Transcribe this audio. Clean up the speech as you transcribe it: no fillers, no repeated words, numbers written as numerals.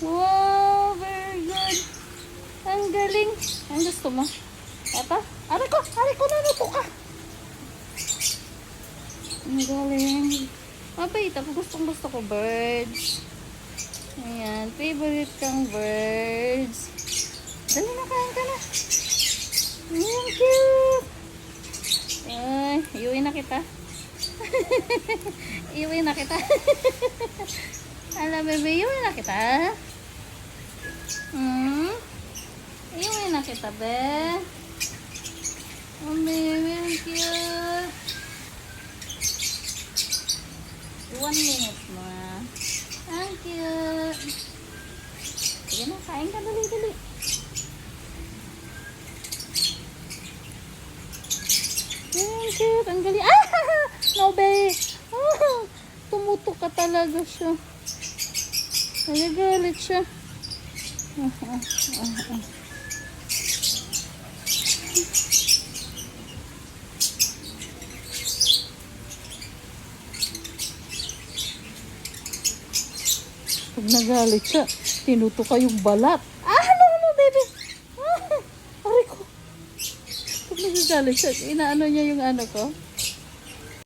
Wow, very good. Ang galing. Ang gusto mo? Eto? Aray ko, nanuto ka. Ang galing. Mabait ako. Gusto ko birds. Ayan, favorite kang birds. Dali na, kain ka na. Ayan, cute. Ay, iuwi na kita. Iuwi na kita. Hala, bebe, iuwi na kita. Iuwi na kita, be. Oh, baby, ang cute. 1 minute mo. Ang cute. Sige na, kain ka, dali. Ang cute, ang galing. Ah! No, be. Oh, tumutok ka talaga siya. Nagagalit siya. Pag nagalit siya, tinutuka yung balat. No, baby. Aray ko. Pag nagagalit siya, inaano niya yung ano ko.